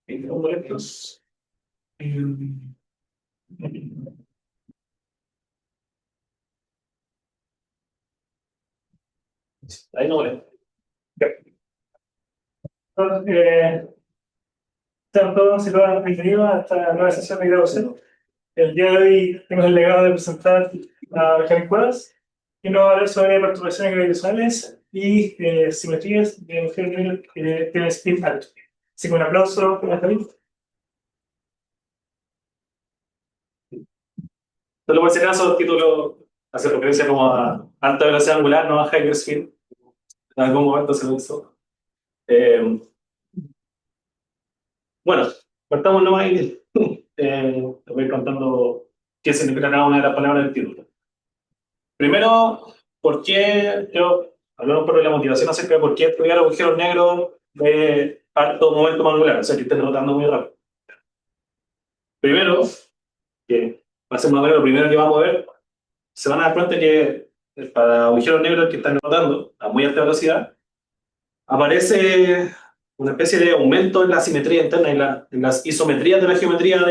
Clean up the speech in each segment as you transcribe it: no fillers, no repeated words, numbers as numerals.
boletos. Ahí no vale. Entonces, sean todos y todas bienvenidos a esta nueva sesión de grado cero. El día de hoy tengo el legado de presentar a Benjamín Cuevas, que nos va a hablar sobre perturbaciones gravitacionales y simetrías de agujeros que tienen spin alto. Así que un aplauso para Benjamín. Solo por si acaso, el título hace referencia como a alta velocidad angular, no a hyperspeed. En algún momento se lo hizo. Bueno, partamos nomás y te voy contando qué significa cada una de las palabras del título. Primero, ¿por qué yo hablamos por la motivación acerca de por qué estudiar agujeros negros de alto momento angular, o sea, que estén rotando muy rápido? Primero, que va a ser más o menos lo primero que vamos a ver, se van a dar cuenta que para agujeros negros que están rotando a muy alta velocidad, aparece una especie de aumento en la simetría interna, en las isometrías de la geometría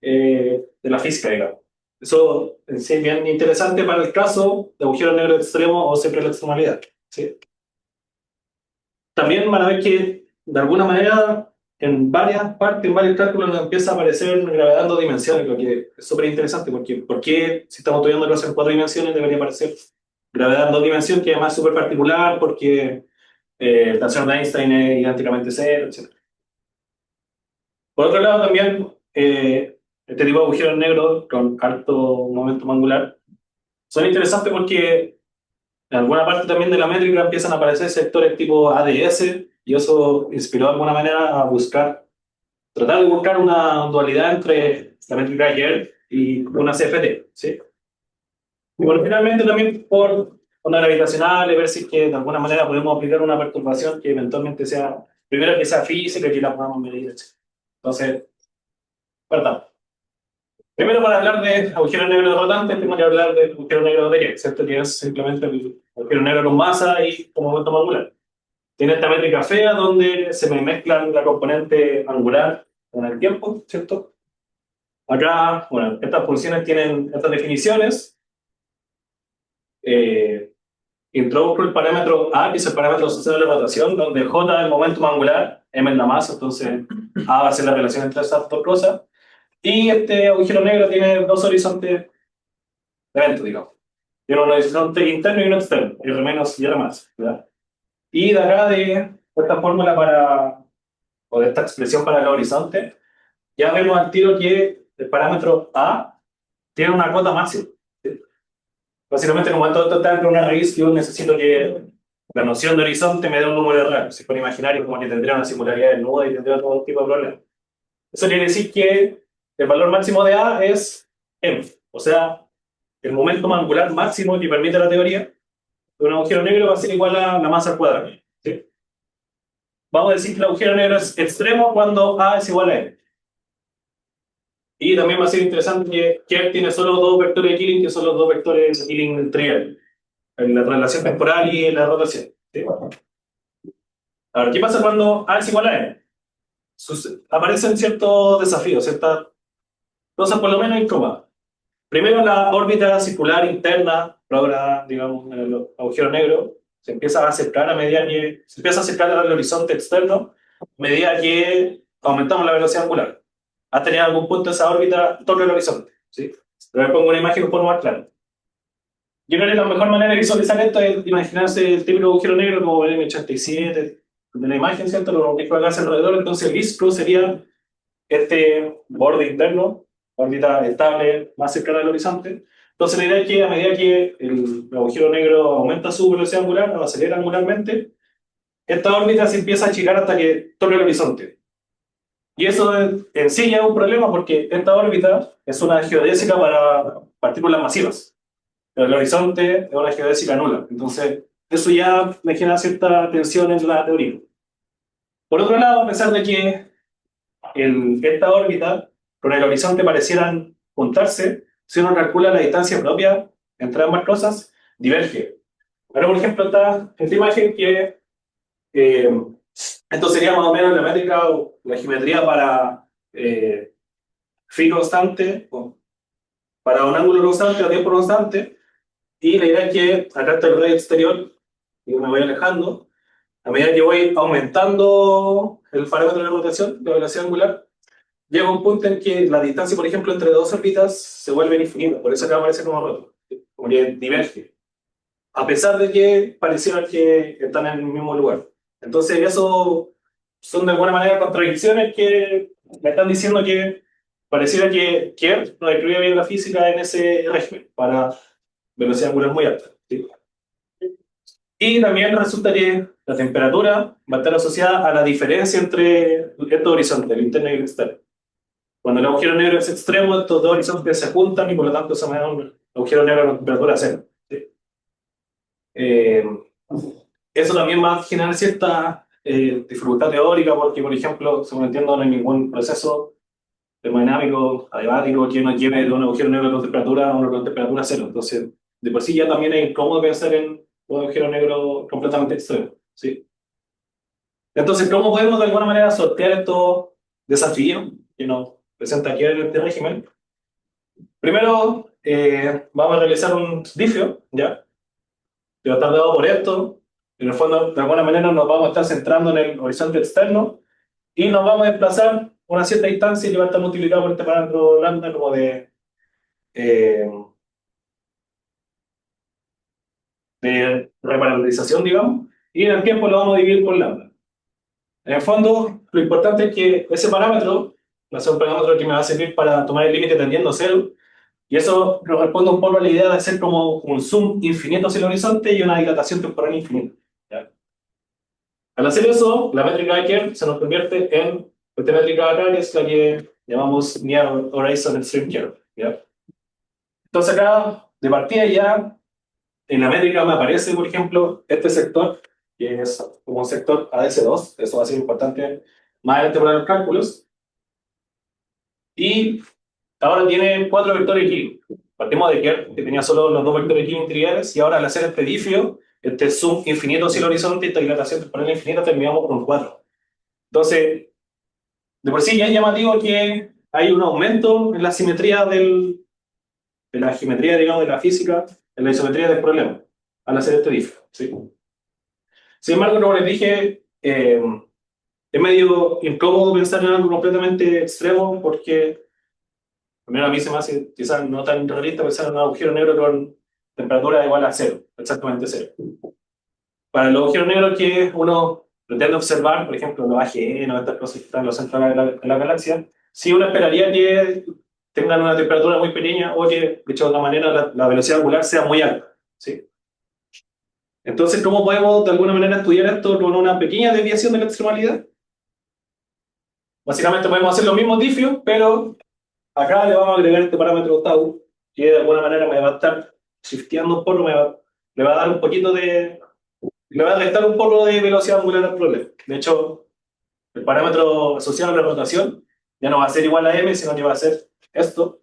de la física, digamos. Eso en sí es bien interesante para el caso de agujero negro extremo o siempre la extremalidad. ¿Sí? También van a ver que, de alguna manera, en varias partes, en varios cálculos, nos empieza a aparecer gravedad en dos dimensiones, lo que es súper interesante, porque ¿por qué si estamos estudiando cosas en cuatro dimensiones debería aparecer gravedad en dos dimensiones, que además es súper particular, porque el tensor de Einstein es idénticamente cero, etc. Por otro lado, también, este tipo de agujeros negros con alto momento angular son interesantes porque en alguna parte también de la métrica empiezan a aparecer sectores tipo ADS y eso inspiró de alguna manera a buscar, tratar de buscar una dualidad entre la métrica ayer y una CFT, ¿sí? Y bueno, finalmente también por ondas gravitacionales, ver si es que de alguna manera podemos aplicar una perturbación que eventualmente sea, primero que sea física y que la podamos medir, etc. Entonces, perdón. Primero, para hablar de agujero negro rotante, tengo que hablar del agujero negro de Dirac, ¿cierto? Que es simplemente el agujero negro con masa y como momento angular. Tiene esta métrica fea donde se me mezclan la componente angular con el tiempo, ¿cierto? Acá, bueno, estas funciones tienen estas definiciones. Eh, Introduzco el parámetro A, que es el parámetro asociado a la rotación, donde J es el momento angular, M es la masa, entonces A va a ser la relación entre esas dos cosas. Y este agujero negro tiene dos horizontes de evento, digamos. Tiene un horizonte interno y uno externo, R menos y R más. ¿Verdad? Y de acá de esta fórmula para, o de esta expresión para el horizonte, ya vemos al tiro que el parámetro A tiene una cota máxima. ¿Sí? Básicamente, como todo esto está dentro de una raíz, yo necesito que la noción de horizonte me dé un número real. Si fuera imaginario, como que tendría una singularidad desnuda y tendría todo tipo de problemas. Eso quiere decir que el valor máximo de A es M, o sea, el momento angular máximo que permite la teoría de un agujero negro va a ser igual a la masa al cuadrado. ¿Sí? Vamos a decir que el agujero negro es extremo cuando A es igual a M. Y también va a ser interesante que Kerr tiene solo dos vectores de Killing, que son los dos vectores de Killing trivial, en la traslación temporal y en la rotación. ¿Sí? Ahora, ¿qué pasa cuando A es igual a M? Aparecen ciertos desafíos, ciertas cosas por lo menos incómodas. Primero, la órbita circular interna, ahora, digamos, en el agujero negro, se empieza a acercar a medida que se empieza a acercar al horizonte externo a medida que aumentamos la velocidad angular. ¿Has tenido algún punto esa órbita toca el horizonte? ¿Sí? Pero me pongo una imagen un poco más clara. Yo creo que la mejor manera de visualizar esto es imaginarse el típico agujero negro como el M87 de la imagen, ¿cierto? Lo único que hace alrededor, entonces el ISPRO sería este borde interno, órbita estable más cercana al horizonte. Entonces la idea es que a medida que el agujero negro aumenta su velocidad angular o acelera angularmente, esta órbita se empieza a achicar hasta que toque el horizonte. Y eso en sí ya es un problema porque esta órbita es una geodésica para partículas masivas, pero el horizonte es una geodésica nula. Entonces eso ya me genera cierta tensión en la teoría. Por otro lado, a pesar de que esta órbita con el horizonte parecieran juntarse, si uno calcula la distancia propia entre ambas cosas, diverge. Ahora, por ejemplo, está esta imagen que Esto sería más o menos la métrica o la geometría para phi constante, o para un ángulo constante o tiempo constante. Y la idea es que acá está el radio exterior, y me voy alejando. A medida que voy aumentando el parámetro de rotación, la velocidad angular, llega un punto en que la distancia, por ejemplo, entre dos órbitas se vuelve infinita. Por eso acá aparece como roto, como que diverge. A pesar de que pareciera que están en el mismo lugar. Entonces, eso son de alguna manera contradicciones que me están diciendo que pareciera que Kerr no describe bien la física en ese régimen para velocidad angular muy alta. ¿Sí? Y también resulta que la temperatura va a estar asociada a la diferencia entre estos horizontes, el interno y el externo. Cuando el agujero negro es extremo, estos dos horizontes se juntan y por lo tanto se me da un agujero negro con temperatura cero. ¿Sí? Eh, Eso también va a generar cierta dificultad teórica porque, por ejemplo, según entiendo, no hay ningún proceso termodinámico adiabático que nos lleve de un agujero negro con temperatura a uno con temperatura cero. Entonces, de por sí ya también es incómodo pensar en un agujero negro completamente extremo. ¿Sí? Entonces, ¿cómo podemos de alguna manera sortear estos desafíos que nos presenta aquí en este régimen? Primero, vamos a realizar un difio, ¿ya? Que va a estar dado por esto. En el fondo, de alguna manera nos vamos a estar centrando en el horizonte externo y nos vamos a desplazar una cierta distancia que va a estar multiplicado por este parámetro lambda como eh, de reparametrización, digamos, y en el tiempo lo vamos a dividir por lambda. En el fondo, lo importante es que ese parámetro va a ser un parámetro que me va a servir para tomar el límite tendiendo a cero, y eso responde un poco a la idea de hacer como un zoom infinito hacia el horizonte y una dilatación temporal infinita. ¿Ya? Al hacer eso, la métrica de Kerr se nos convierte en esta métrica de acá, que es la que llamamos Near Horizon Extreme Curve. ¿Ya? Entonces acá, de partida ya, en la métrica me aparece, por ejemplo, este sector, que es como un sector ADS2, eso va a ser importante más adelante para los cálculos, y ahora tiene cuatro vectores Killing. Partimos de Kerr, que tenía solo los dos vectores Killing triviales, y ahora al hacer este difio, este zoom infinito hacia el horizonte, esta dilatación temporal infinita, terminamos con cuatro. Entonces, de por sí ya es llamativo que hay un aumento en la simetría de la geometría, digamos, de la física, en la isometría del problema, al hacer este difio. ¿Sí? Sin embargo, como les dije, es medio incómodo pensar en algo completamente extremo porque, primero, a mí se me hace quizás no tan realista pensar en un agujero negro con temperatura igual a cero, exactamente cero. Para los agujeros negros que uno pretende observar, por ejemplo, los AGN o estas cosas que están en los centros de la galaxia, sí uno esperaría que tengan una temperatura muy pequeña o que, de hecho, de otra manera, la velocidad angular sea muy alta. ¿Sí? Entonces, ¿cómo podemos de alguna manera estudiar esto con una pequeña desviación de la extremalidad? Básicamente podemos hacer los mismos difios, pero acá le vamos a agregar este parámetro tau, que de alguna manera me va a estar shifteando un poco, le va a dar un poquito de... Le va a restar un poco de velocidad angular al problema. De hecho, el parámetro asociado a la rotación ya no va a ser igual a m, sino que va a ser esto,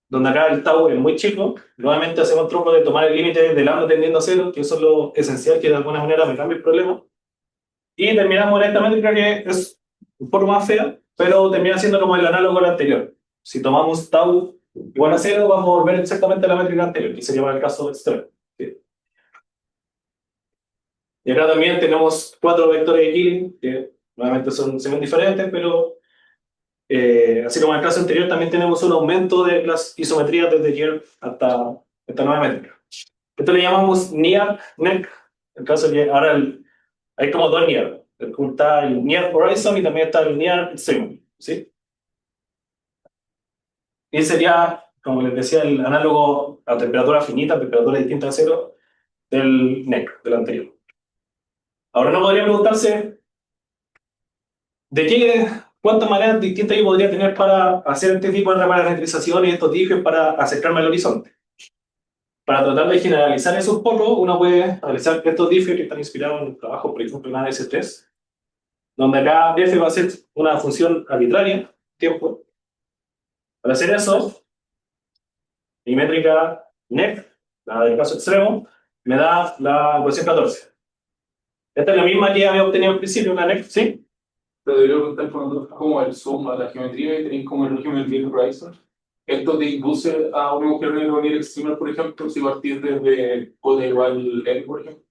donde acá el tau es muy chico. Nuevamente hacemos el truco de tomar el límite del lambda tendiendo a cero, que eso es lo esencial que de alguna manera me cambia el problema. Y terminamos en esta métrica que es un poco más fea, pero termina siendo como el análogo al anterior. Si tomamos tau igual a cero, vamos a volver exactamente a la métrica anterior, que sería para el caso extremo. ¿Sí? Y acá también tenemos cuatro vectores de Killing, que nuevamente se ven diferentes, pero así como en el caso anterior, también tenemos un aumento de las isometrías desde Kerr hasta esta nueva métrica. Esto le llamamos near neck. El caso es que ahora hay como dos near. Está el near horizon y también está el near extreme. ¿Sí? Y sería, como les decía, el análogo a temperatura finita, temperatura distinta a cero, del neck, del anterior. Ahora no podría preguntarse de cuántas maneras distintas yo podría tener para hacer este tipo de reparametrización y estos dijes para acercarme al horizonte. Para tratar de generalizar eso un poco, uno puede realizar estos diffs que están inspirados en trabajos, por ejemplo, en ANS3, donde acá f va a ser una función arbitraria, tiempo. Para hacer eso, mi métrica NEC, la del caso extremo, me da la ecuación 14. Esta es la misma que había obtenido al principio, una NEC, ¿sí? Te debería preguntar cuando es como el zoom a la geometría y tenéis como el geometría horizon. Esto te induce a un agujero negro venir extremal, por ejemplo, si partís desde code igual n, por ejemplo.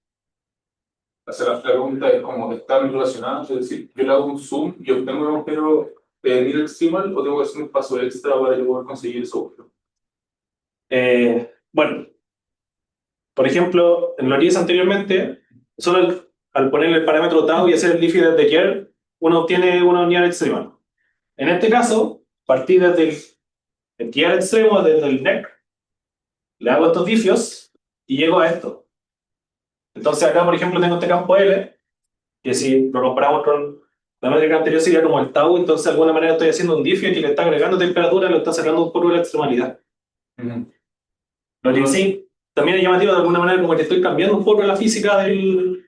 O sea, la pregunta es como, ¿están relacionadas? Es decir, yo le hago un zoom y obtengo un agujero de venir extremal o tengo que hacer un paso extra para yo poder conseguir ese agujero. Bueno, por ejemplo, en lo que hice anteriormente, solo al poner el parámetro tau y hacer el diffie desde here, uno obtiene una unidad extrema. En este caso, partí desde el tier extremo, desde el neck, le hago estos diffios y llego a esto. Entonces acá, por ejemplo, tengo este campo L, que si lo comparamos con la métrica anterior sería como el tau, entonces de alguna manera estoy haciendo un diffio que le está agregando temperatura, lo está sacando un poco de la extremalidad. Lo que sí, también es llamativo de alguna manera como que estoy cambiando un poco la física del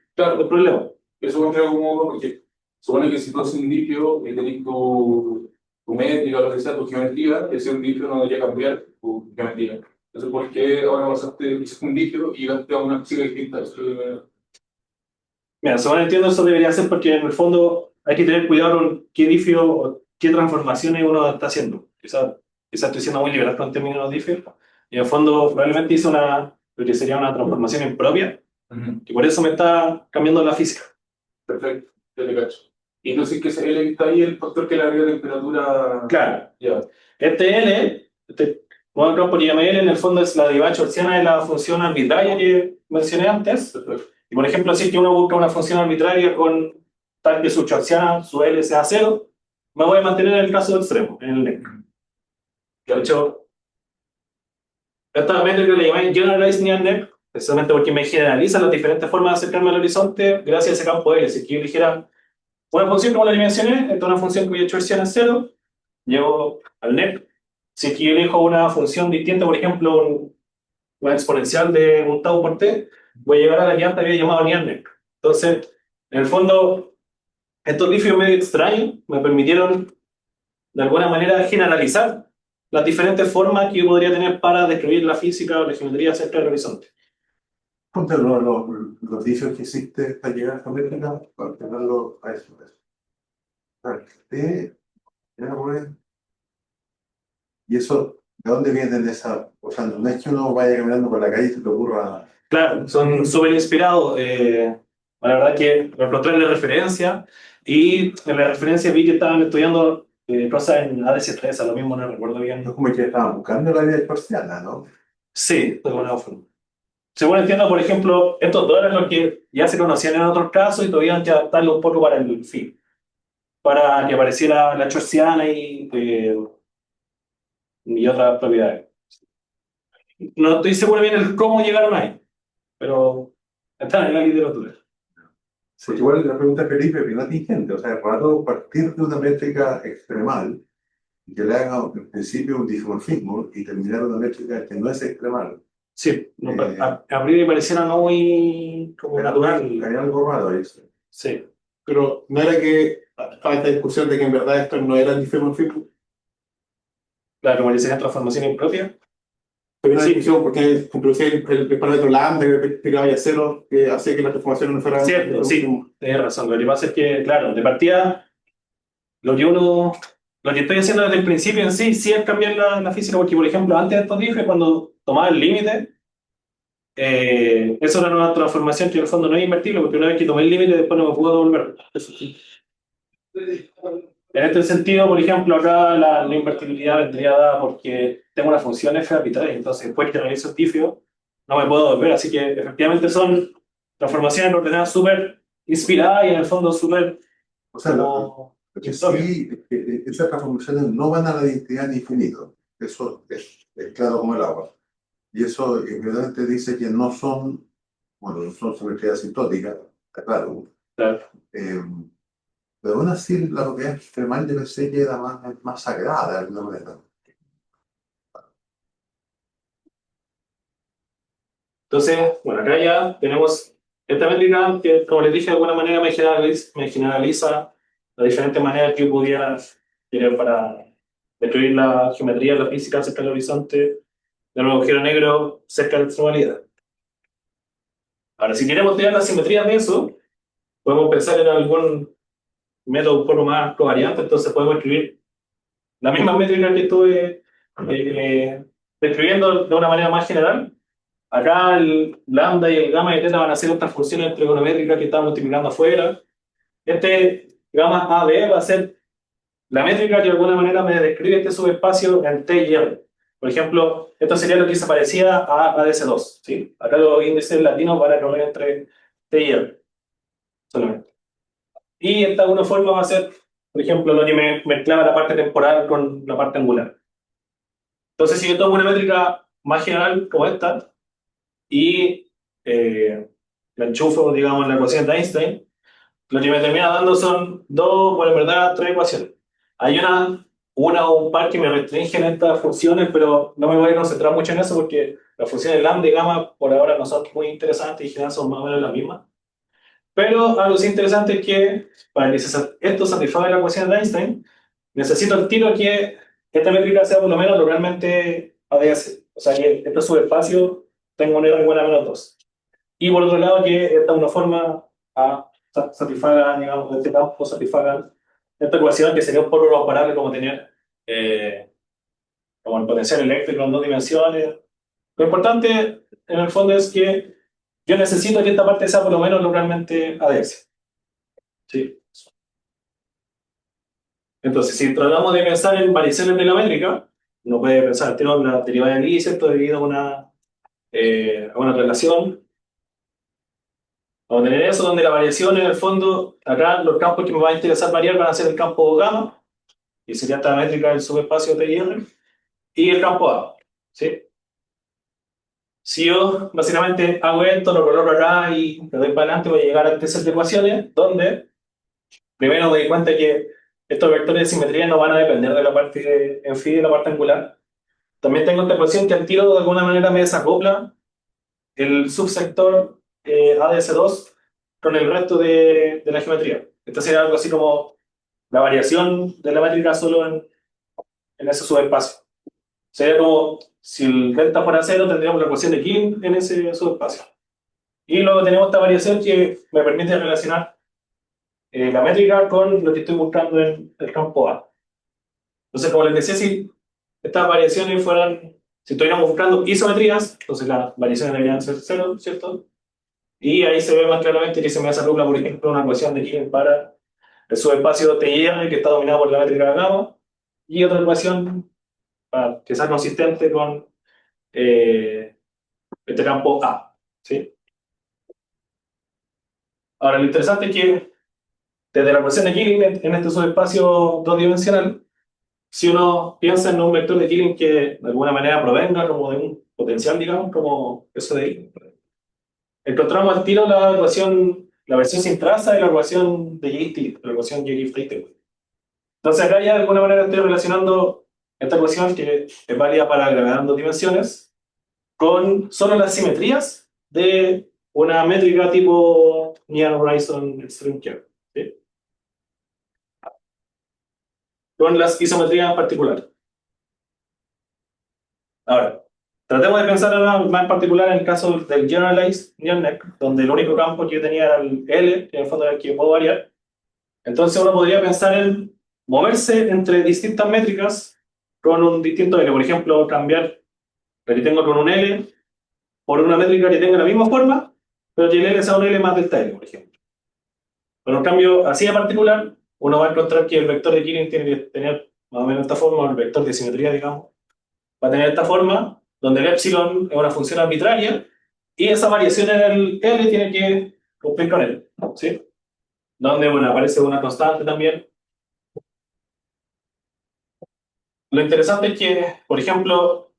problema. Eso me queda como porque supone que si tú haces un litio y tenés tu métrica o lo que sea, tu geometría, ese un litio no debería cambiar tu geometría. Entonces, ¿por qué ahora hiciste un litio y llegaste a una física distinta? Mira, según entiendo, eso debería ser porque en el fondo hay que tener cuidado con qué difio o qué transformaciones uno está haciendo. Quizás estoy siendo muy liberal con términos de difio. Y en el fondo probablemente hice lo que sería una transformación impropia, y por eso me está cambiando la física. Perfecto, ya te cacho. Y entonces, que L está ahí, el factor que le agrega temperatura. Claro, Ya. este L, este nuevo campo que llamé L, en el fondo es la derivada chorsiana de la función arbitraria que mencioné antes. Perfecto. Y por ejemplo, si es que uno busca una función arbitraria con tal que su chorsiana, su L sea cero, me voy a mantener en el caso extremo, en el NEC. De hecho, esta métrica le llamé Generalized Near NEC, precisamente porque me generaliza las diferentes formas de acercarme al horizonte gracias a ese campo L. Si es que yo eligiera una función como la que mencioné, esta es una función cuya chorsiana es cero, llego al NEC. Si es que yo elijo una función distinta, por ejemplo, una exponencial de un tau por t, voy a llegar a la que antes había llamado Near. Entonces, en el fondo, estos diffios medio extraños me permitieron, de alguna manera, generalizar las diferentes formas que yo podría tener para describir la física o la geometría cerca del horizonte. Ponte los vicios que hiciste para llegar a esta métrica, para tenerlo a eso. T, y eso, ¿de dónde vienen esas? O sea, no es que uno vaya caminando por la calle y se te ocurra. Claro, son súper inspirados. La verdad que me encontré en la referencia y en la referencia vi que estaban estudiando cosas en ADC3, a lo mismo no recuerdo bien. No es como que estaban buscando la vida parcial, ¿no? Sí, de alguna forma. Según entiendo, por ejemplo, estos dos eran los que ya se conocían en otros casos y tuvieron que adaptarlo un poco para el fin, para que apareciera la chorsiana y otras propiedades. No estoy seguro bien el cómo llegaron ahí, pero están en la literatura. Porque igual la pregunta de Felipe es bien atingente, o sea, es raro partir de una métrica extremal y que le haga en principio un dimorfismo y terminar una métrica que no es extremal. Sí, no, a priori pareciera no muy como natural. Hay algo raro ahí. Sí, Pero no era que estaba esta discusión de que en verdad esto no era difemorfismo. la normalización de transformación impropia. Pero una Sí. discusión porque introducía el parámetro lambda que pegaba ya cero, que hacía que la transformación no fuera. Cierto, sí, tienes razón. Lo que pasa es que, claro, de partida, lo que uno, lo que estoy haciendo desde el principio en sí, sí es cambiar la física, porque, por ejemplo, antes de estos diffs, cuando tomaba el límite, eso era una transformación que en el fondo no es invertible, porque una vez que tomé el límite, después no me puedo devolver. Eso sí. En este sentido, por ejemplo, acá la invertibilidad vendría dada porque tengo una función f arbitraria, entonces después que realizo el diffio, no me puedo devolver, así que efectivamente son transformaciones ordenadas súper inspiradas y en el fondo súper. O sea, lo que sí, es que esas transformaciones no van a la identidad de infinito. Eso es claro como el agua. Y eso evidentemente dice que no son, bueno, no son simetrías asintóticas, está claro. Claro. Pero aún así la propiedad extremal yo pensé que era más sagrada de alguna manera. Entonces, bueno, acá ya tenemos esta métrica que, como les dije, de alguna manera me generaliza las diferentes maneras que yo pudiera tener para describir la geometría, la física cerca del horizonte de un agujero negro cerca de la extremalidad. Ahora, si queremos estudiar la simetría de eso, podemos pensar en algún método un poco más covariante, entonces podemos escribir la misma métrica que estuve describiendo de una manera más general. Acá el lambda y el gamma y el teta van a ser estas funciones trigonométricas que estamos multiplicando afuera. Este gamma AB va a ser la métrica que de alguna manera me describe este subespacio en T y R. Por ejemplo, esto sería lo que se parecía a ADS2, ¿sí? Acá los índices latinos van a correr entre T y R, solamente. Y esta una forma va a ser, por ejemplo, lo que me mezclaba la parte temporal con la parte angular. Entonces, si yo tomo una métrica más general como esta y la enchufo, digamos, en la ecuación de Einstein, lo que me termina dando son dos, bueno, en verdad, tres ecuaciones. Hay una o un par que me restringen estas funciones, pero no me voy a concentrar mucho en eso porque las funciones lambda y gamma por ahora no son muy interesantes y en general son más o menos las mismas. Pero algo sí interesante es que para que esto satisfaga la ecuación de Einstein, necesito el tiro que esta métrica sea por lo menos localmente ADS. O sea, que este subespacio tenga un R igual a menos 2. Y por otro lado, que esta una forma a satisfaga, digamos, este campo satisfaga esta ecuación que sería un poco comparable como tener como el potencial eléctrico en dos dimensiones. Lo importante en el fondo es que yo necesito que esta parte sea por lo menos localmente ADS. ¿Sí? Entonces, si tratamos de pensar en variaciones de la métrica, uno puede pensar, tengo la derivada de Lie, ¿cierto? Debido a una relación. Vamos a tener eso, donde la variación en el fondo, acá los campos que me va a interesar variar van a ser el campo gamma, y sería esta métrica del subespacio TIR, y el campo A. ¿Sí? Si yo básicamente hago esto, lo coloco acá y le doy para adelante, voy a llegar a este set de ecuaciones, donde primero me doy cuenta que estos vectores de simetría no van a depender de la parte en phi de la parte angular. También tengo esta ecuación que al tiro de alguna manera me desacopla el subsector ADS2 con el resto de la geometría. Esto sería algo así como la variación de la métrica solo en ese subespacio. Sería como si el delta fuera cero, tendríamos la ecuación de Killing en ese subespacio. Y luego tenemos esta variación que me permite relacionar la métrica con lo que estoy buscando en el campo A. Entonces, como les decía, si estas variaciones fueran, si estuviéramos buscando isometrías, entonces las variaciones deberían ser cero, ¿cierto? Y ahí se ve más claramente que se me desacopla, por ejemplo, una ecuación de Killing para el subespacio TIR que está dominado por la métrica de gamma, y otra ecuación que sea consistente con este campo A. ¿Sí? Ahora, lo interesante es que desde la ecuación de Killing en este subespacio dos dimensional, si uno piensa en un vector de Killing que de alguna manera provenga como de un potencial, digamos, como eso de ahí, encontramos al tiro la ecuación, la versión sin traza de la ecuación de J-T, la ecuación J-T. Entonces acá ya de alguna manera estoy relacionando esta ecuación que es válida para gravedad en dos dimensiones con solo las simetrías de una métrica tipo Near Horizon Extreme Curve, ¿sí? Con las isometrías en particular. Ahora, tratemos de pensar ahora más en particular en el caso del Generalized Near Neck, donde el único campo que yo tenía era el L, que en el fondo era el que puedo variar. Entonces uno podría pensar en moverse entre distintas métricas con un distinto L. Por ejemplo, cambiar lo que tengo con un L por una métrica que tenga la misma forma, pero que el L sea un L más delta L, por ejemplo. Pero en cambio, así en particular, uno va a encontrar que el vector de Killing tiene que tener más o menos esta forma, el vector de simetría, digamos, va a tener esta forma, donde el epsilon es una función arbitraria, y esa variación en el L tiene que cumplir con él, ¿sí? Donde, bueno, aparece una constante también. Lo interesante es que, por ejemplo,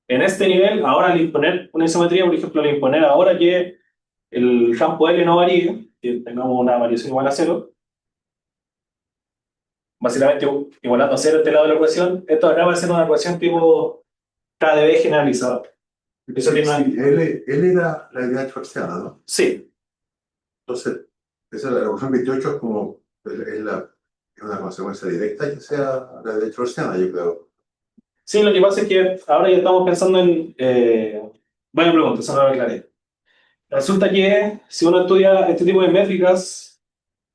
en este nivel, ahora al imponer una isometría, por ejemplo, al imponer ahora que el campo L no varíe, que tengamos una variación igual a cero, básicamente igualando a cero este lado de la ecuación, esto acá va a ser una ecuación tipo KdV generalizada. Eso tiene una... Sí, él era la idea schwarziana, ¿no? Sí, Entonces, esa la ecuación 28 es como es una consecuencia directa que sea la idea schwarziana, yo creo. sí, lo que pasa es que ahora ya estamos pensando en... buena pregunta, eso no lo aclaré. resulta que si uno estudia este tipo de métricas,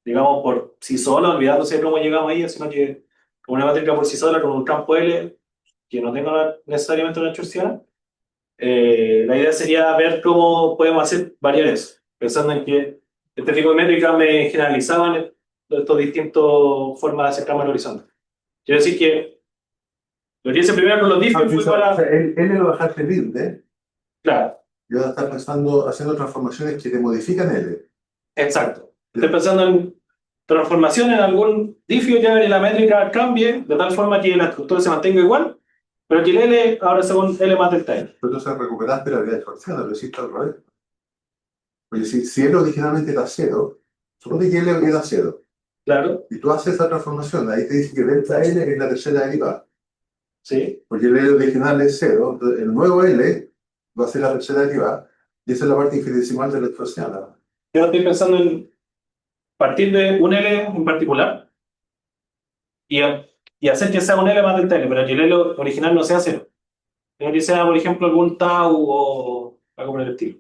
digamos por sí sola, olvidándose de cómo llegamos ahí, sino que con una métrica por sí sola, con un campo L que no tenga necesariamente una chorciana, la idea sería ver cómo podemos hacer variar eso, pensando en que este tipo de métricas me generalizaban estas distintas formas de acercarme al horizonte. Quiero decir que lo que hice primero con los diffs fue para... O sea, él lo dejaste libre, Claro, y ahora estás pensando, haciendo transformaciones que te modifican L. exacto. Estoy pensando en transformación en algún diffio ya y la métrica cambie de tal forma que la estructura se mantenga igual, pero que el L ahora según L más delta L. Pero entonces recuperaste la vida fracción, lo hiciste al revés. Oye, si L originalmente era cero, supone que L era cero, Claro, y tú haces esa transformación, ahí te dice que delta L es la tercera derivada, sí. porque el L original es cero, entonces el nuevo L va a ser la tercera derivada, y esa es la parte infinitesimal de la expresión. Yo estoy pensando en partir de un L en particular y, y hacer que sea un L más delta L, pero que el L original no sea cero. Sino que sea, por ejemplo, algún tau o algo por el estilo.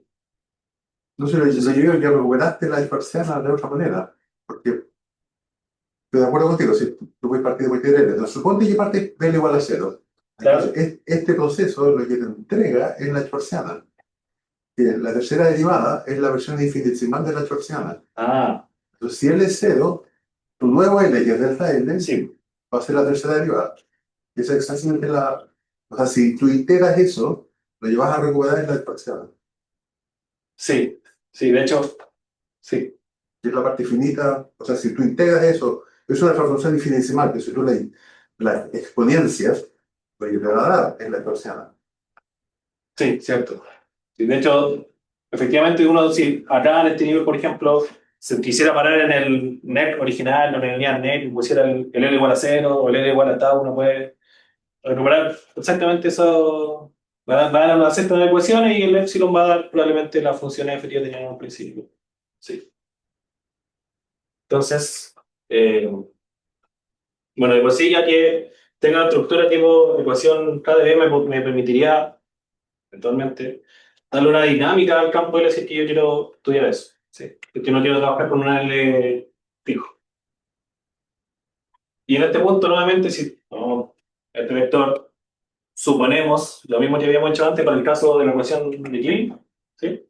Entonces, lo que digo es que recuperaste la dispersión de otra manera, porque estoy de acuerdo contigo, si tú puedes partir de cualquier L, entonces suponte que partes de L igual a cero. Claro. Entonces, este proceso lo que te entrega es la dispersión. Que la tercera derivada es la versión infinitesimal de la Schwarziana. Ah, Entonces, si L es cero, tu nuevo L, que es delta L, sí, va a ser la tercera derivada. Y esa es exactamente la... O sea, si tú iteras eso, lo llevas a recuperar en la dispersión. sí, sí, de hecho, sí. Que es la parte finita. O sea, si tú integras eso, es una transformación infinitesimal, que si tú la exponencias, lo que te va a dar es la dispersión. Sí, cierto. Sí, de hecho, efectivamente, uno, si acá en este nivel, por ejemplo, se quisiera parar en el net original, en el linear net, y pusiera el L igual a cero o el L igual a tau, uno puede recuperar exactamente eso. Va a dar una cesta de ecuaciones y el epsilon va a dar probablemente las funciones efectivas que teníamos al principio. Sí. Entonces, bueno, de por sí, ya que tenga una estructura tipo ecuación KdV, me permitiría eventualmente darle una dinámica al campo L si es que yo quiero estudiar eso. ¿Sí? Porque no quiero trabajar con una L fijo. Y en este punto, nuevamente, si tomamos este vector, suponemos lo mismo que habíamos hecho antes para el caso de la ecuación de Killing. ¿Sí?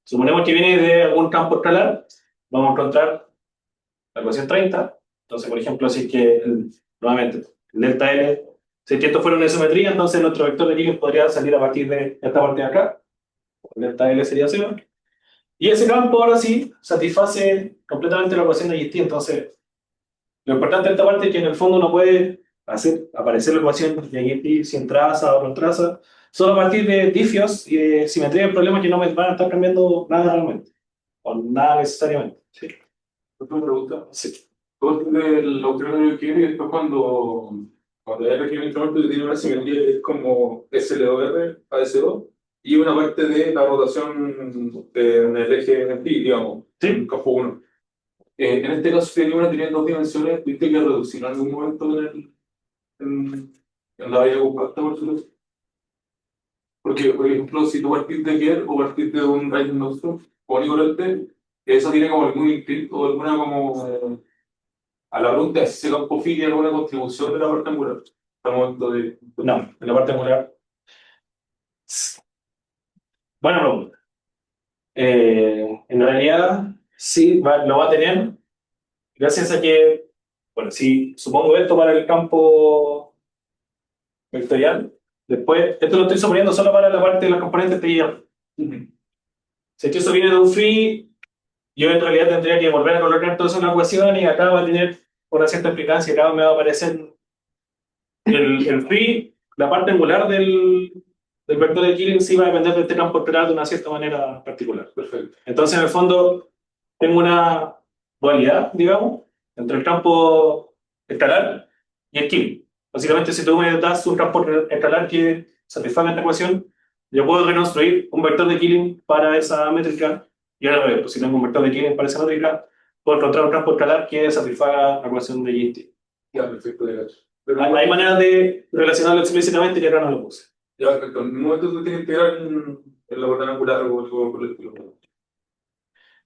Suponemos que viene de algún campo escalar, vamos a encontrar la ecuación 30. Entonces, por ejemplo, si es que, nuevamente, el delta L, si es que esto fuera una isometría, entonces nuestro vector de Killing podría salir a partir de esta parte de acá. El delta L sería 0. Y ese campo ahora sí satisface completamente la ecuación de GT. Entonces, lo importante de esta parte es que en el fondo uno puede hacer aparecer la ecuación de GT sin traza o con traza, solo a partir de difios y de simetría de problemas que no me van a estar cambiando nada realmente, o nada necesariamente. ¿Sí? Otra pregunta. Sí. Todo el autónomo que quiere, después cuando hay región instrumento que tiene una simetría que es como SLOR, AS2, y una parte de la rotación en el eje en pi, digamos, Sí. en campo 1. En este caso, si tenía una tiene dos dimensiones, ¿viste que reducir en algún momento en la área compacta, por supuesto? Porque, por ejemplo, si tú partís de Kerr o partís de un Rayleigh Nostrum con Igorante, eso tiene como algún inscrito o alguna como... a la pregunta es si ese campo phi tiene alguna contribución de la parte angular al momento de... No, en la parte angular. Buena pregunta. En realidad, sí, lo va a tener, gracias a que, bueno, si supongo esto para el campo vectorial, después, esto lo estoy suponiendo solo para la parte de las componentes TIR. Si es que eso viene de un free, yo en realidad tendría que volver a colocar todo eso en la ecuación y acá va a tener una cierta implicancia, acá me va a aparecer el free, la parte angular del vector de Killing sí va a depender de este campo escalar de una cierta manera particular. Perfecto. Entonces, en el fondo, tengo una dualidad, digamos, entre el campo escalar y el Killing. Básicamente, si tú me das un campo escalar que satisfaga esta ecuación, yo puedo reconstruir un vector de Killing para esa métrica, y ahora revés, pues si tengo un vector de Killing para esa métrica, puedo encontrar un campo escalar que satisfaga la ecuación de GT. Ya, perfecto, de gacho. Hay maneras de relacionarlo explícitamente y acá no lo puse. Ya, perfecto. En un momento tú tienes que integrar en la orden angular o algo por el estilo.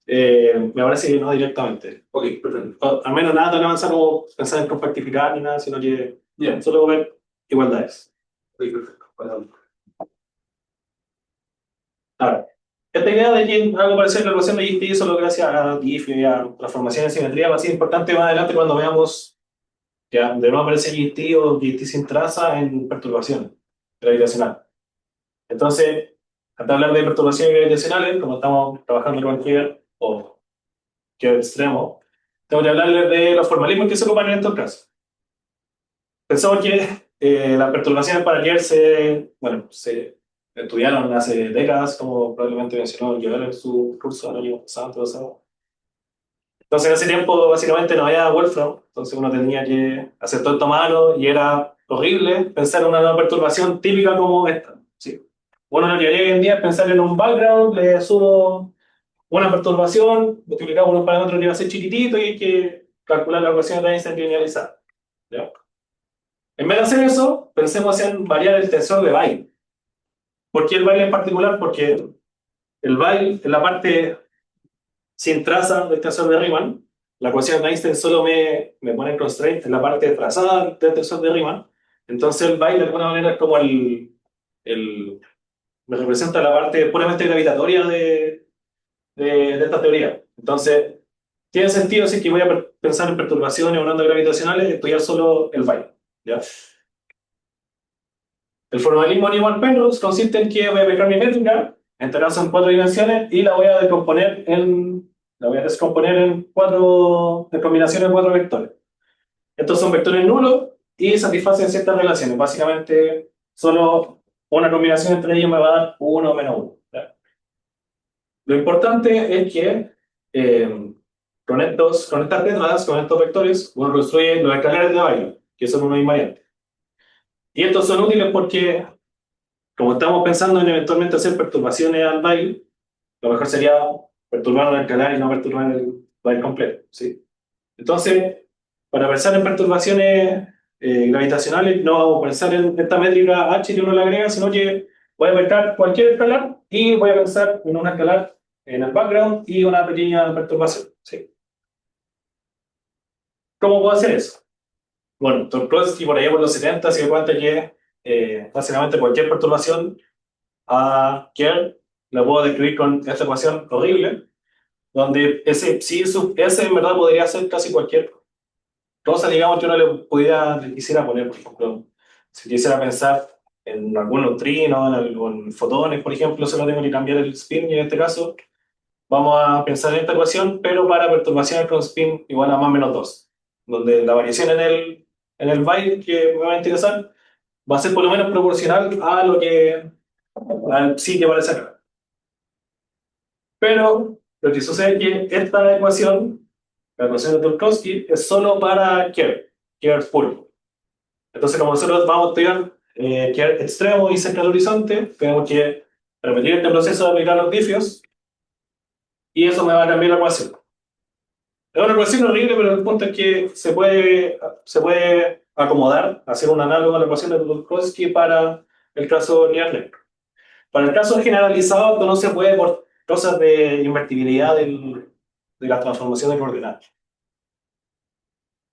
Me parece que no directamente. Ok, perfecto. Al menos nada tan avanzado como pensar en compactificar ni nada, sino que Ya, solo ver igualdades. ok, perfecto. Vale. Ahora, esta idea de que algo parecido a la ecuación de GT solo gracias a GIF y a transformación en simetría va a ser importante más adelante cuando veamos que de nuevo aparece GT o GT sin traza en perturbación gravitacional. Entonces, antes de hablar de perturbaciones gravitacionales, como estamos trabajando con Keyer o Keyer extremo, tengo que hablarles de los formalismos que se ocupan en estos casos. Pensamos que las perturbaciones para Keyer se estudiaron hace décadas, como probablemente mencionó Joel en su curso del año pasado. Entonces, en ese tiempo, básicamente no había Wolfram, entonces uno tenía que hacer todo esto a mano y era horrible pensar en una perturbación típica como esta. ¿Sí? Bueno, lo que haría hoy en día es pensar en un background, le sumo una perturbación, multiplicado por un parámetro que va a ser chiquitito y hay que calcular la ecuación de Einstein linealizada. ¿Ya? En vez de hacer eso, pensemos en variar el tensor de Weyl. ¿Por qué el Weyl en particular? Porque el Weyl, en la parte sin traza del tensor de Riemann, la ecuación de Einstein solo me pone constraint en la parte trazada del tensor de Riemann. Entonces el Weyl de alguna manera es como me representa la parte puramente gravitatoria de esta teoría. Entonces, tiene sentido si es que voy a pensar en perturbaciones o ondas gravitacionales, estudiar solo el Weyl. ¿Ya? El formalismo Newman-Penrose consiste en que voy a pegar mi métrica, en este caso en 4 dimensiones, y la voy a descomponer en 4 combinaciones de 4 vectores. Estos son vectores nulos y satisfacen ciertas relaciones. Básicamente, solo una combinación entre ellos me va a dar 1 o menos 1. ¿Ya? Lo importante es que con estas letras, con estos vectores, uno construye los escalares de Weyl, que son unos invariantes. Y estos son útiles porque, como estamos pensando en eventualmente hacer perturbaciones al Weyl, lo mejor sería perturbar el escalar y no perturbar el Weyl completo. ¿Sí? Entonces, para pensar en perturbaciones gravitacionales, no vamos a pensar en esta métrica H que uno le agrega, sino que voy a pescar cualquier escalar y voy a pensar en una escalar en el background y una pequeña perturbación. ¿Sí? ¿Cómo puedo hacer eso? Bueno, Tolkowski por allá por los 70 se dio cuenta que básicamente cualquier perturbación a Kerr la puedo describir con esta ecuación horrible, donde S en verdad podría ser casi cualquier cosa, digamos, que uno le quisiera poner, por ejemplo, si quisiera pensar en algún neutrino, en fotones, por ejemplo, solo tengo que cambiar el spin y en este caso vamos a pensar en esta ecuación, pero para perturbaciones con spin igual a más o menos 2, donde la variación en el byte que me va a interesar va a ser por lo menos proporcional a al psi que aparece acá. Pero lo que sucede es que esta ecuación, la ecuación de Tolkowski, es solo para Kerr puro. Entonces, como nosotros vamos a estudiar Kerr extremo y central horizonte, tenemos que repetir este proceso de aplicar los difios y eso me va a cambiar la ecuación. Es una ecuación horrible, pero el punto es que se puede acomodar, hacer un análogo a la ecuación de Tolkowski para el caso lineal. Para el caso generalizado, esto no se puede por cosas de invertibilidad de la transformación de coordenadas.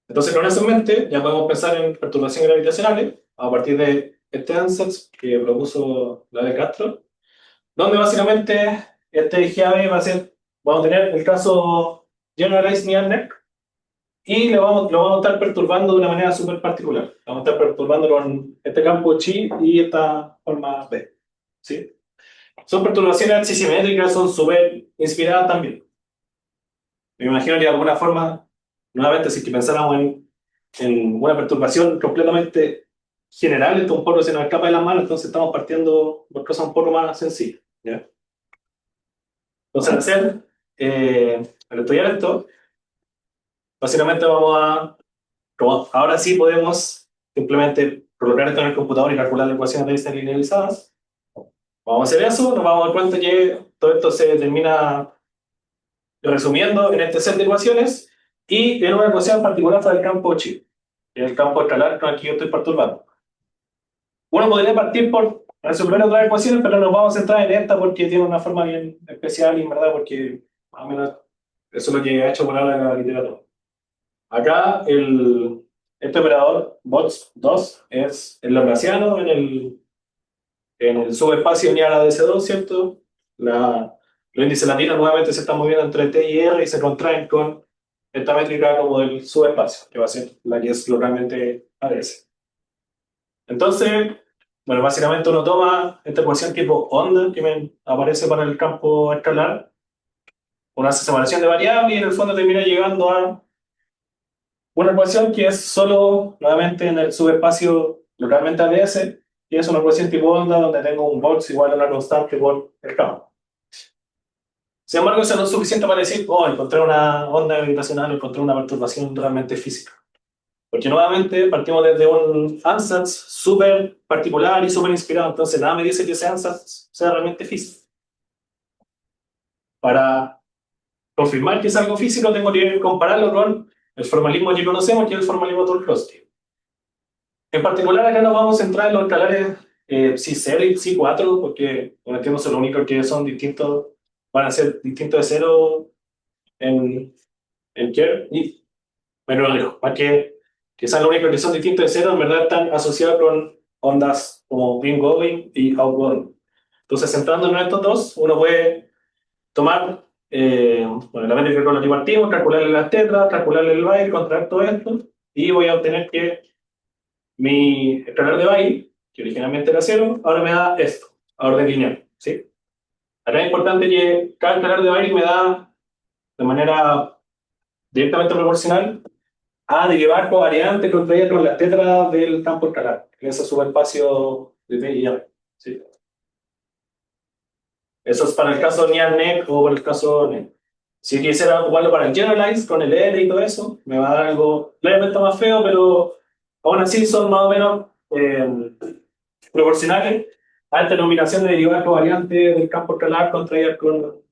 Entonces, con eso en mente, ya podemos pensar en perturbaciones gravitacionales a partir de este ansatz que propuso la de Castro, donde básicamente este GAB vamos a tener el caso Generalized Near Neck y lo vamos a estar perturbando de una manera súper particular. Vamos a estar perturbando con este campo chi y esta forma B. ¿Sí? Son perturbaciones axisimétricas, son súper inspiradas también. Me imagino que de alguna forma, nuevamente, si que pensáramos en una perturbación completamente general, esto un poco se nos escapa de las manos, entonces estamos partiendo por cosas un poco más sencillas. ¿Ya? Entonces, al estudiar esto, básicamente como ahora sí podemos simplemente colocar esto en el computador y calcular las ecuaciones de Einstein linealizadas. Vamos a hacer eso, nos vamos a dar cuenta que todo esto se termina resumiendo en este set de ecuaciones y en una ecuación particular para el campo chi, el campo escalar con el que yo estoy perturbando. Uno podría partir por Para superar otras ecuaciones, pero nos vamos a centrar en esta porque tiene una forma bien especial y en verdad porque más o menos eso es lo que ha hecho por ahora en la literatura. Acá este operador BOTS2 es el laplaciano en el subespacio ni a la DC2, ¿cierto? Los índices latinos nuevamente se están moviendo entre T y R y se contraen con esta métrica como del subespacio, que va a ser la que es localmente ADS. Entonces, bueno, básicamente uno toma esta ecuación tipo onda que me aparece para el campo escalar, uno hace separación de variables y en el fondo termina llegando a una ecuación que es solo, nuevamente, en el subespacio localmente ADS, y es una ecuación tipo onda donde tengo un box igual a una constante por el campo. Sin embargo, eso no es suficiente para decir, oh, encontré una onda gravitacional, encontré una perturbación realmente física. Porque nuevamente partimos desde un ansatz súper particular y súper inspirado, entonces nada me dice que ese ansatz sea realmente físico. Para confirmar que es algo físico, tengo que compararlo con el formalismo que conocemos, que es el formalismo Toll-Klosky. En particular, acá nos vamos a centrar en los escalares psi0 y psi4, porque como entiendo son los únicos que son distintos, van a ser distintos de cero en Kerr, y bueno, lejos, más que sean los únicos que son distintos de cero, en verdad están asociados con ondas como ingoing y outgoing. Entonces, centrándonos en estos dos, uno puede tomar bueno, la métrica con la que partimos, calcularle las tetras, calcularle el byte, contraer todo esto, y voy a obtener que mi escalar de Bail, que originalmente era cero, ahora me da esto, a orden lineal, ¿sí? Acá es importante que cada escalar de Bail me da de manera directamente proporcional a derivar covariante contraída con las tetras del campo escalar, en ese subespacio de T y A, ¿sí? Eso es para el caso NEAR-NEC o para el caso NEC. Si quisiera ocuparlo para el generalize con el L y todo eso, me va a dar algo levemente más feo, pero aún así son más o menos proporcionales a esta denominación de derivada covariante del campo escalar contraída con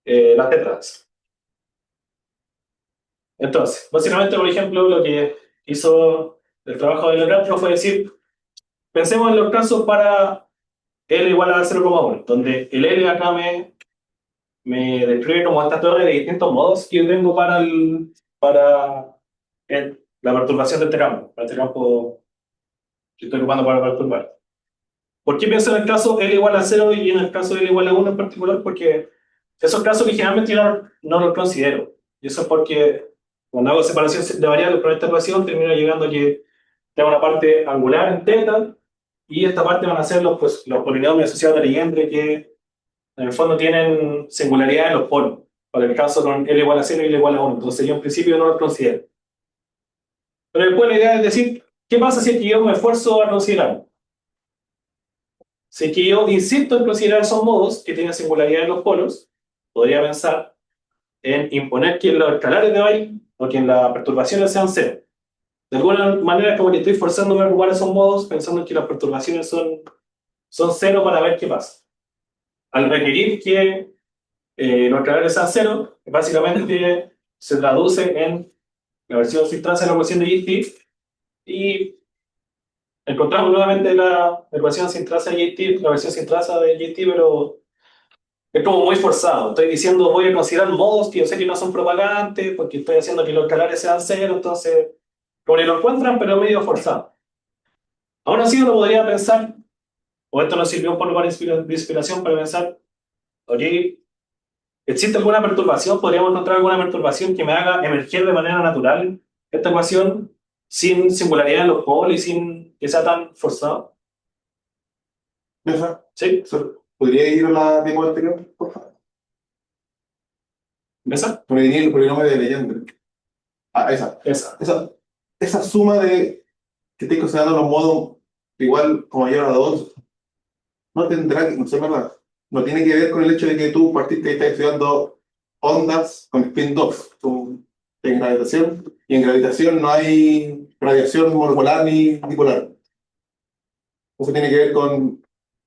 las tetras. Entonces, básicamente, por ejemplo, lo que hizo el trabajo de Lagrange fue decir, pensemos en los casos para L igual a 0,1, donde el L acá me describe como esta torre de distintos modos que yo tengo para la perturbación de este campo, para este campo que estoy ocupando para perturbar. ¿Por qué pienso en el caso L igual a 0 y en el caso L igual a 1 en particular? Porque esos casos originalmente yo no los considero. Y eso es porque cuando hago separación de variables con esta ecuación termino llegando a que tengo una parte angular en θ y esta parte van a ser los polinomios asociados a Legendre que en el fondo tienen singularidad en los polos. Para el caso con L igual a 0 y L igual a 1. Entonces yo en principio no los considero. Pero después la idea es decir, ¿qué pasa si es que yo me esfuerzo a considerarlo? Si es que yo insisto en considerar esos modos que tienen singularidad en los polos, podría pensar en imponer que los escalares de Bail o que las perturbaciones sean cero. De alguna manera es como que estoy forzándome a ocupar esos modos pensando que las perturbaciones son cero para ver qué pasa. Al requerir que los escalares sean cero, básicamente se traduce en la versión sin traza de la ecuación de GT y encontramos nuevamente la ecuación sin traza de GT, la versión sin traza de GT, pero es como muy forzado. Estoy diciendo, voy a considerar modos que yo sé que no son propagantes, porque estoy haciendo que los escalares sean cero, entonces, como que lo encuentran, pero medio forzado. Aún así, uno podría pensar, o esto nos sirvió un poco de inspiración para pensar, ok, ¿existe alguna perturbación? ¿Podríamos encontrar alguna perturbación que me haga emerger de manera natural esta ecuación sin singularidad en los polos y sin que sea tan forzado? ¿Esa? ¿Sí? ¿Podría ir a la demo anterior, por favor? ¿Esa? Por venir el polinomio de Legendre. Ah, esa. Esa. Esa suma de que estoy considerando los modos igual como mayor a 2, no tendrá que, no sé, ¿verdad? No tiene que ver con el hecho de que tú partiste y estás estudiando ondas con spin 2 en gravitación, y en gravitación no hay radiación monopolar ni dipolar. Eso tiene que ver con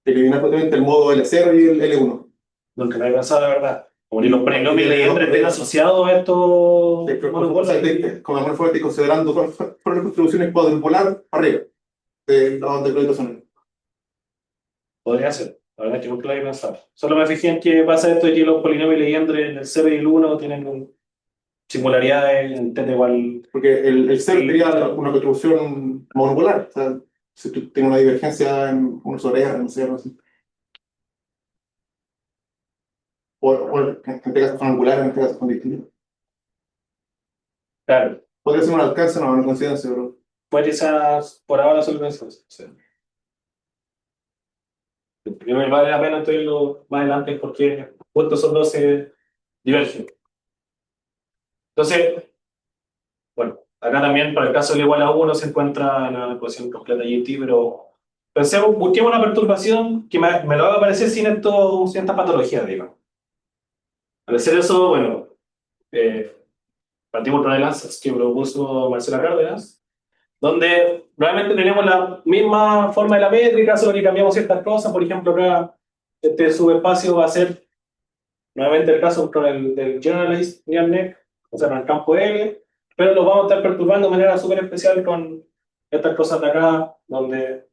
eliminar prácticamente el modo L0 y el L1. Nunca me había pensado, la verdad. Como ni los polinomios de Legendre estén asociados a estos monopolos. Como la fuerte considerando todas las contribuciones cuadrupolar arriba de la onda de gravitación. Podría ser. La verdad es que nunca lo había pensado. Solo me fijé en que pasa esto de que los polinomios Legendre en el 0 y el 1 tienen singularidades en t igual. Porque el ser sería una contribución monocular. O sea, si tú tienes una divergencia en 1 sobre R, no sé, algo así. O en este caso son angulares, en este caso son distintos. Claro. Podría ser un alcance, no, una coincidencia, pero. Pues quizás por ahora solo pienso eso. Sí. Yo creo que vale la pena estudiarlo más adelante porque justo esos dos se divergen. Entonces, bueno, acá también para el caso del igual a 1 se encuentra la ecuación completa de GT, pero pensemos, busquemos una perturbación que me lo haga aparecer sin esta patología, digamos. Al hacer eso, bueno, partimos por el ansatz que propuso Marcela Cárdenas, donde realmente tenemos la misma forma de la métrica, solo que cambiamos ciertas cosas. Por ejemplo, acá este subespacio va a ser nuevamente el caso con el del Generalized Neural Net, o sea, en el campo L, pero lo vamos a estar perturbando de manera súper especial con estas cosas de acá, donde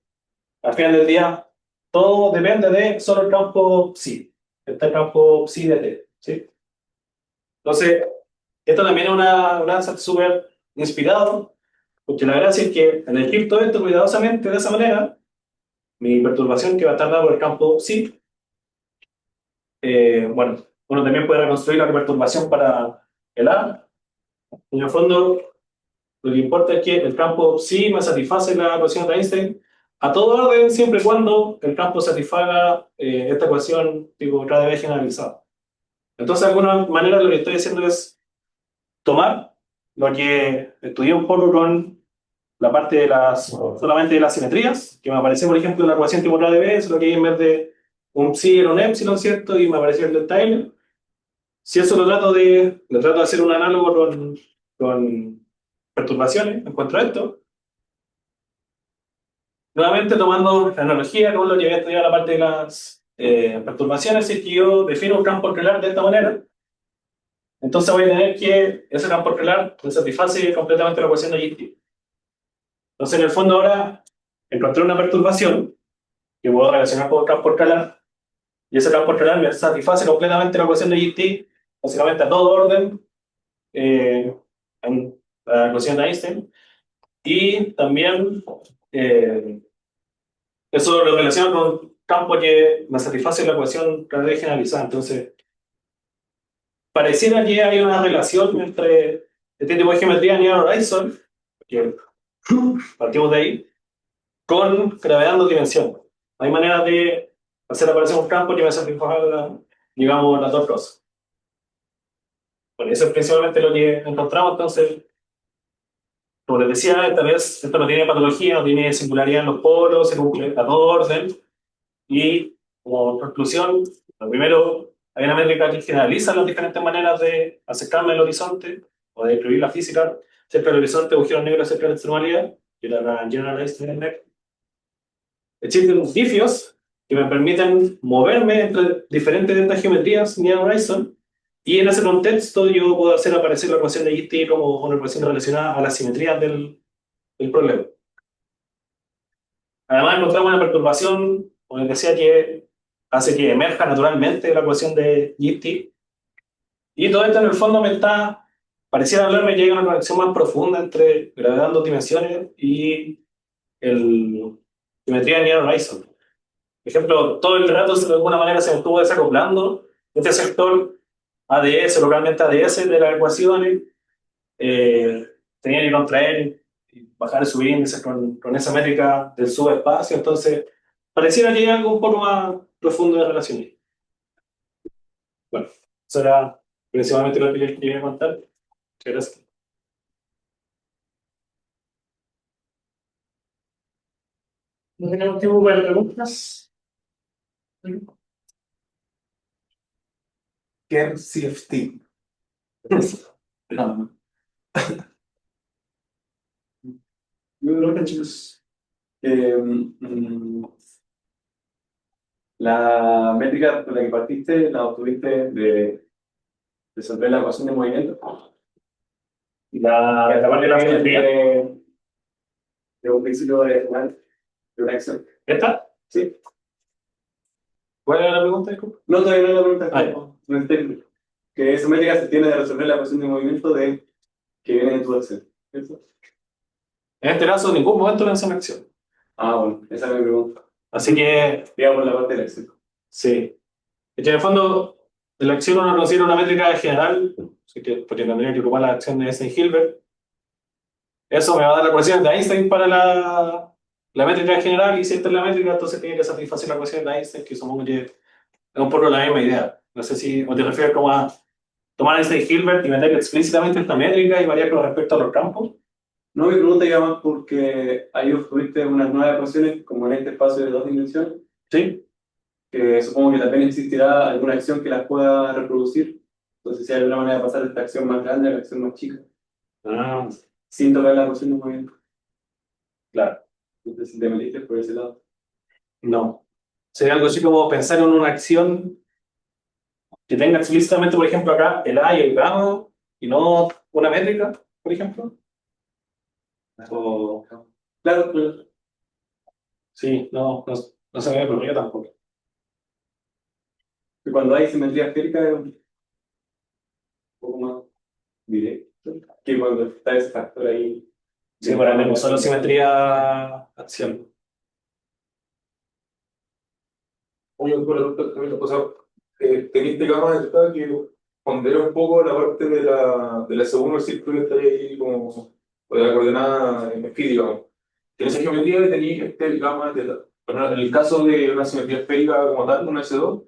al final del día todo depende de solo el campo psi, este campo psi de T, ¿sí? Entonces, esto también es un ansatz súper inspirado, porque la gracia es que al elegir todo esto cuidadosamente de esa manera, mi perturbación que va a estar dada por el campo psi, bueno, uno también puede reconstruir la perturbación para el A. En el fondo, lo que importa es que el campo psi me satisface la ecuación de Einstein a todo orden, siempre y cuando el campo satisfaga esta ecuación tipo KdV generalizada. Entonces, de alguna manera, lo que estoy haciendo es tomar lo que estudié un poco con la parte de solamente de las simetrías, que me aparece, por ejemplo, la ecuación tipo KdV, es lo que hay en vez de un psi era un epsilon, ¿cierto? Y me apareció el delta L. Si eso lo trato de hacer un análogo con perturbaciones, encuentro esto. Nuevamente tomando la analogía con lo que había estudiado la parte de las perturbaciones, es que yo defino un campo escalar de esta manera, entonces voy a tener que ese campo escalar me satisface completamente la ecuación de GT. Entonces, en el fondo ahora encontré una perturbación que puedo relacionar con el campo escalar, y ese campo escalar me satisface completamente la ecuación de GT, básicamente a todo orden, en la ecuación de Einstein, y también eso lo relaciono con un campo que me satisface la ecuación KdV generalizada. Entonces, pareciera que hay una relación entre este tipo de geometría Near Horizon, que partimos de ahí, con gravedad en dos dimensiones. Hay maneras de hacer aparecer un campo que me satisfaga, digamos, las dos cosas. Bueno, eso es principalmente lo que encontramos. Entonces, como les decía, esta vez esto no tiene patología, no tiene singularidad en los polos, se cumple a todo orden. Y como conclusión, lo primero, hay una métrica que generaliza las diferentes maneras de acercarme al horizonte o de escribir la física cerca del horizonte, agujeros negros cerca de la extremalidad, que era la Generalized Neural Net. Existen difios que me permiten moverme entre diferentes de estas geometrías Near Horizon, y en ese contexto yo puedo hacer aparecer la ecuación de GT como una ecuación relacionada a las simetrías del problema. Además, encontramos una perturbación, como les decía, que hace que emerja naturalmente la ecuación de Gibbs. Y todo esto en el fondo pareciera hablarme que hay una conexión más profunda entre gravedad en dos dimensiones y el geometría de Near Horizon. Por ejemplo, todo el rato de alguna manera se me estuvo desacoplando este sector ADS, localmente ADS de las ecuaciones. Tenía que contraer y bajar y subir índices con esa métrica del subespacio. Entonces, pareciera que hay algo un poco más profundo de relaciones. Bueno, eso era principalmente lo que les quería contar. Muchas gracias. ¿No tenemos tiempo para preguntas? Kerr CFT. No. Yo creo que, chicos, la métrica con la que partiste la obtuviste de resolver la ecuación de movimiento. Y la parte de la geometría de un principio de una acción. ¿Esta? Sí. ¿Cuál era la pregunta? Disculpa? No, todavía no es la pregunta. Ah, ya. No entiendo. Que esa métrica se tiene de resolver la ecuación de movimiento de que viene de tu acción. ¿Cierto? En este caso, en ningún momento lanzó una acción. Ah, bueno, esa es mi pregunta. Así que, Digamos la parte de la acción. sí. En el fondo, de la acción uno considera una métrica general, así que porque tendría que ocupar la acción de Einstein-Hilbert. Eso me va a dar la ecuación de Einstein para la métrica general, y si esta es la métrica, entonces tiene que satisfacer la ecuación de Einstein, que supongo que es un poco la misma idea. No sé si o te refieres como a tomar Einstein-Hilbert y meter explícitamente esta métrica y variar con respecto a los campos. No, mi pregunta iba más porque ahí obtuviste unas nuevas ecuaciones, como en este espacio de 2 dimensiones, Sí. que supongo que también existirá alguna acción que las pueda reproducir. Entonces, si hay alguna manera de pasar de esta acción más grande a la acción más chica, Ah, sin tocar la ecuación de movimiento. claro. Entonces, si te metiste por ese lado. No. Sería algo así como pensar en una acción que tenga explícitamente, por ejemplo, acá el A y el gamma, y no una métrica, por ejemplo. O, Claro, pero sí, no se me ocurrió tampoco. que cuando hay simetría esférica es un poco más directo que cuando está ese factor ahí. Sí, para mí no solo simetría acción. Oye, o sea, teniste gamas de esta que pondera un poco la parte de la segunda círculo que está ahí como de la coordenada en phi, digamos. En esa geometría tenéis este gamma de theta. Bueno, en el caso de una simetría esférica como tal, una S2,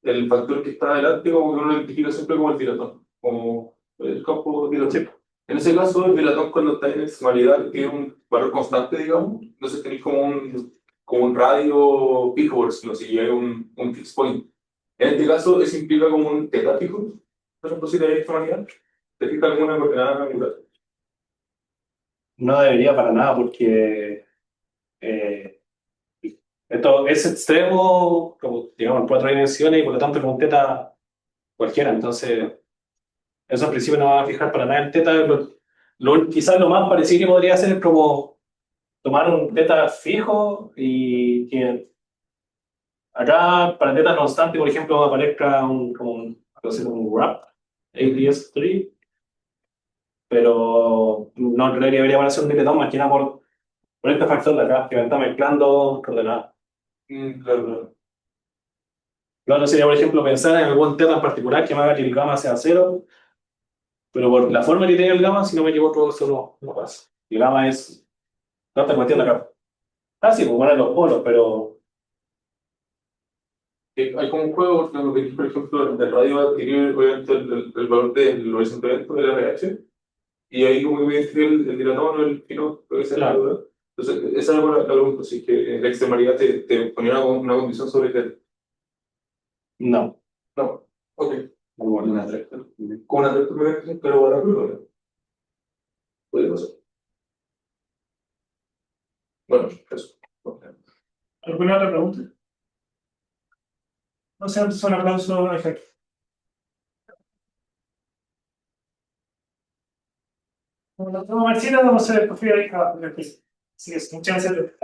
el factor que está adelante como que uno lo identifica siempre como el dilatón, como el campo dilatón. En ese caso, el dilatón cuando está en extremidad tiene un valor constante, digamos, entonces tenéis como un radio fijo, por decirlo así, y hay un fixed point. En este caso, eso implica como un teta fijo, por ejemplo, si tenéis extremidad, te fija alguna coordenada angular. No debería para nada, porque eh, esto es extremo, como digamos, en 4 dimensiones, y por lo tanto con teta cualquiera. Entonces, eso en principio no va a fijar para nada en teta. Quizás lo más parecido que podría hacer es como tomar un teta fijo y que acá para teta constante, por ejemplo, aparezca algo así como un wrap, ADS3, pero no creo que debería aparecer un diletón más que nada por este factor de acá, que me está mezclando coordenadas. Claro, claro. Lo otro sería, por ejemplo, pensar en algún teta en particular que me haga que el gamma sea cero, pero por la forma que tiene el gamma, si no me equivoco, eso no pasa. El gamma es no esta cuestión de acá. Ah, sí, pues bueno, los polos, pero Hay como un juego, porque lo que dice, por ejemplo, del radio va a adquirir obviamente el valor del horizonte evento del RH, y ahí como que voy a identificar el dilatón o el fino, puede ser la claro, duda. Entonces, esa es la pregunta, si es que la extremidad te ponía una condición sobre el. no. No, ok. Bueno, Una recta. Con una recta, pero a la prueba, puede pasar. Bueno, eso. ¿Alguna otra pregunta? No sé, antes un aplauso a Jaime. Bueno, Marcina, vamos a ver, por favor, así que muchas gracias.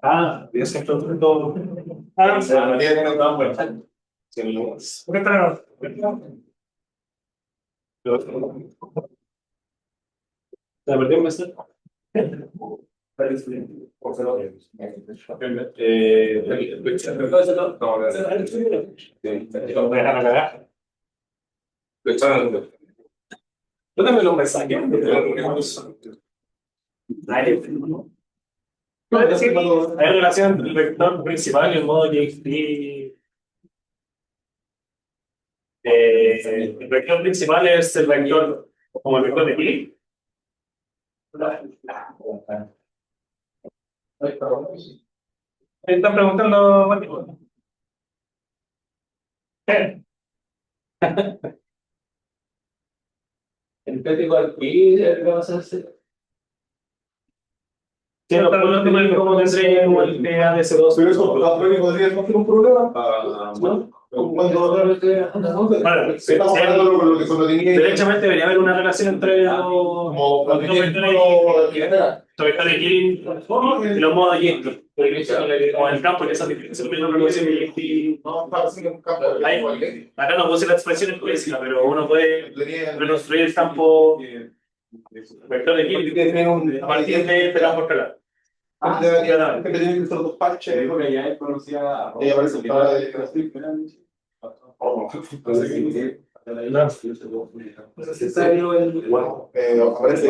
ah, y ese es todo. Ah, O sea, no tiene que notar, bueno. Sí, no. ¿por qué está ¿Te perdí un mes? Yo también lo mensaje. Hay relación entre el vector principal y el modo JXT. El vector principal es el vector como el vector de Pi. Me están preguntando, bueno, El crítico al pi, ¿qué va a hacerse? si los polos tienen como tendré como el PADS2. Pero eso, la prueba podría no ser un problema. ¿No? Cuando Bueno, estamos hablando con lo que cuando tenía derechamente debería haber una relación entre los como cuando tenía vectores Killing y los modos Yin. Como en el campo, que esa diferencia no lo puede ser acá no puse la expresión explícita, pero uno puede reconstruir el campo vector de Killing a partir de campo escalar. que tenía que usar dos parches. Dijo que ya él conocía Y aparece el palabra de Pues así está el. aparece